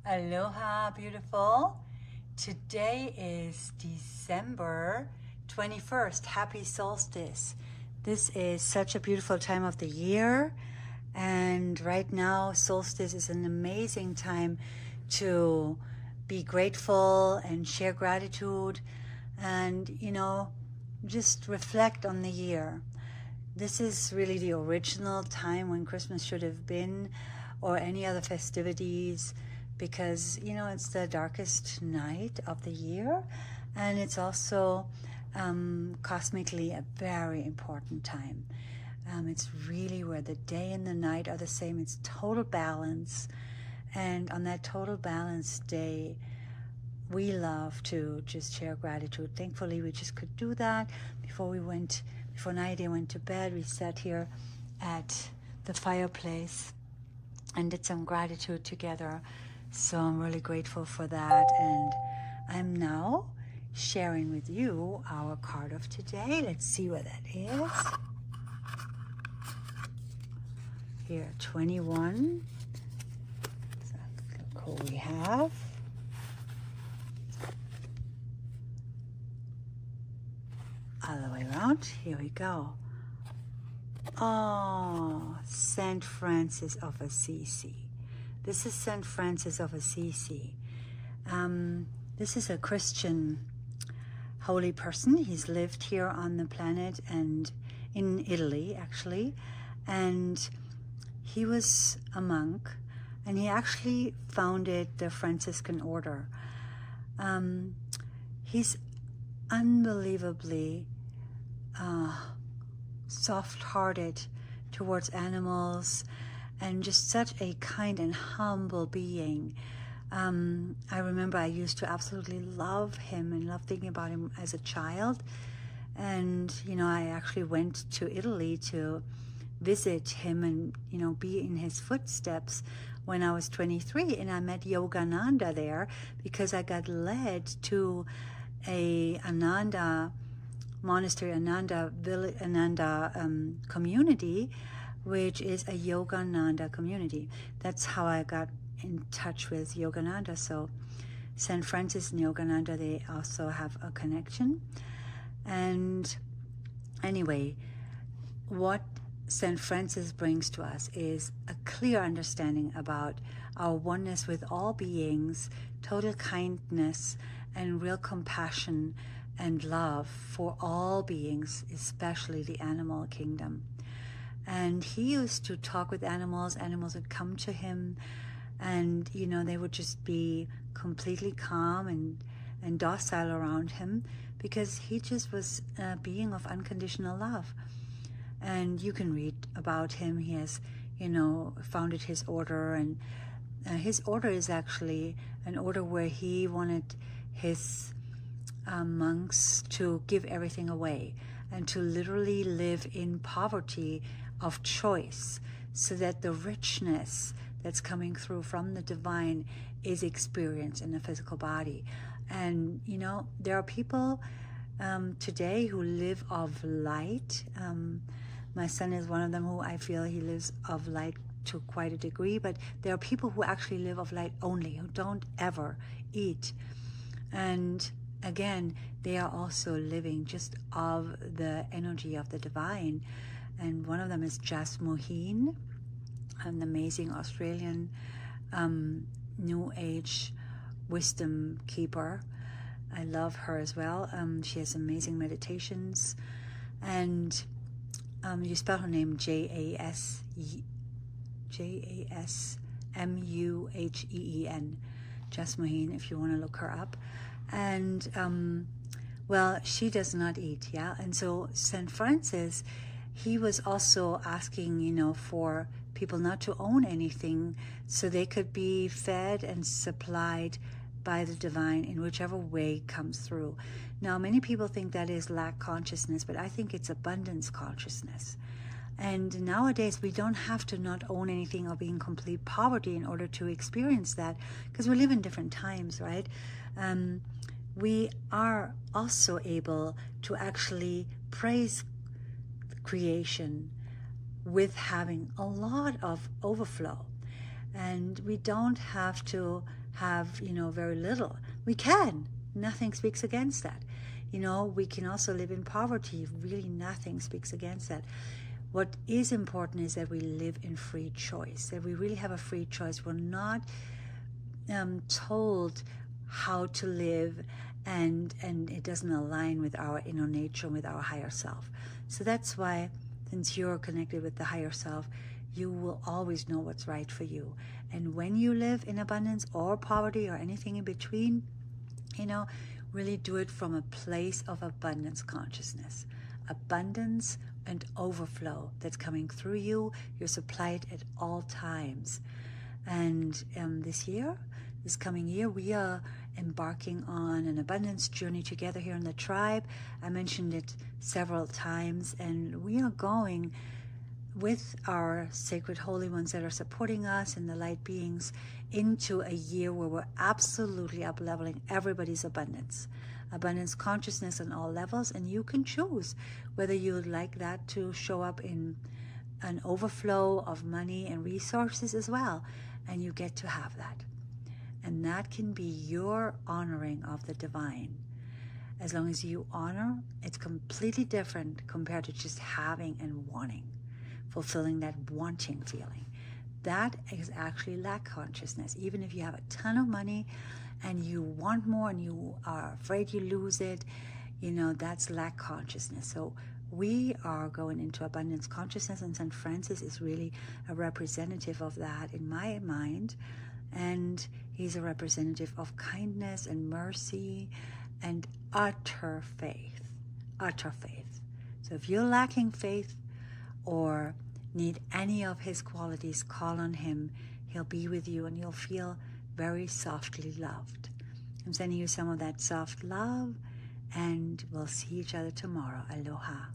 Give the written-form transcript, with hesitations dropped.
Aloha, beautiful. Today is December 21st. Happy solstice. This is such a beautiful time of the year. And right now, solstice is an amazing time to be grateful and share gratitude and, just reflect on the year. This is really the original time when Christmas should have been, or any other festivities, because it's the darkest night of the year, and it's also cosmically a very important time. It's really where the day and the night are the same. It's total balance, and on that total balance day, we love to just share gratitude. Thankfully, we just could do that before Naide went to bed. We sat here at the fireplace and did some gratitude together. So I'm really grateful for that. And I'm now sharing with you our card of today. Let's see what that is. Here, 21. So look who we have. Other way around. Here we go. Oh, Saint Francis of Assisi. This is Saint Francis of Assisi. This is a Christian holy person. He's lived here on the planet and in Italy, actually. And he was a monk, and he actually founded the Franciscan order. He's unbelievably soft-hearted towards animals, and just such a kind and humble being. I remember I used to absolutely love him and love thinking about him as a child. And, I actually went to Italy to visit him and, be in his footsteps when I was 23. And I met Yogananda there because I got led to a Ananda monastery, Ananda community, which is a Yogananda community. That's how I got in touch with Yogananda. So St. Francis and Yogananda, they also have a connection. And anyway, what St. Francis brings to us is a clear understanding about our oneness with all beings, total kindness and real compassion and love for all beings, especially the animal kingdom. And he used to talk with animals. Animals would come to him, and they would just be completely calm and docile around him, because he just was a being of unconditional love. And you can read about him. He has founded his order, and his order is actually an order where he wanted his monks to give everything away and to literally live in poverty of choice, so that the richness that's coming through from the divine is experienced in the physical body. And there are people today who live of light. My son is one of them, who I feel he lives of light to quite a degree, but there are people who actually live of light only, who don't ever eat. And again, they are also living just of the energy of the divine. And one of them is Jas Moheen, an amazing Australian New Age wisdom keeper. I love her as well. She has amazing meditations. And you spell her name Jasmuheen, Jas Moheen, if you want to look her up. And well, she does not eat, yeah. And so St. Francis, he was also asking, for people not to own anything, so they could be fed and supplied by the divine in whichever way comes through. Now, many people think that is lack consciousness, but I think it's abundance consciousness. And nowadays, we don't have to not own anything or be in complete poverty in order to experience that, because we live in different times, right? We are also able to actually praise creation with having a lot of overflow. And we don't have to have, very little. We can. Nothing speaks against that. We can also live in poverty. Really, nothing speaks against that. What is important is that we live in free choice, that we really have a free choice. We're not told how to live, and it doesn't align with our inner nature, with our higher self. So that's why, since you're connected with the higher self, you will always know what's right for you. And when you live in abundance or poverty or anything in between, really do it from a place of abundance consciousness. Abundance and overflow that's coming through you. You're supplied at all times. And this coming year, we are embarking on an abundance journey together here in the tribe. I mentioned it several times, and we are going with our sacred holy ones that are supporting us and the light beings into a year where we're absolutely up-leveling everybody's abundance consciousness on all levels. And you can choose whether you would like that to show up in an overflow of money and resources as well, and you get to have that. And that can be your honoring of the divine. As long as you honor, it's completely different compared to just having and wanting, fulfilling that wanting feeling. That is actually lack consciousness. Even if you have a ton of money and you want more and you are afraid you lose it, that's lack consciousness. So we are going into abundance consciousness, and St. Francis is really a representative of that in my mind. And he's a representative of kindness and mercy and utter faith. Utter faith. So if you're lacking faith or need any of his qualities, call on him. He'll be with you and you'll feel very softly loved. I'm sending you some of that soft love, and we'll see each other tomorrow. Aloha.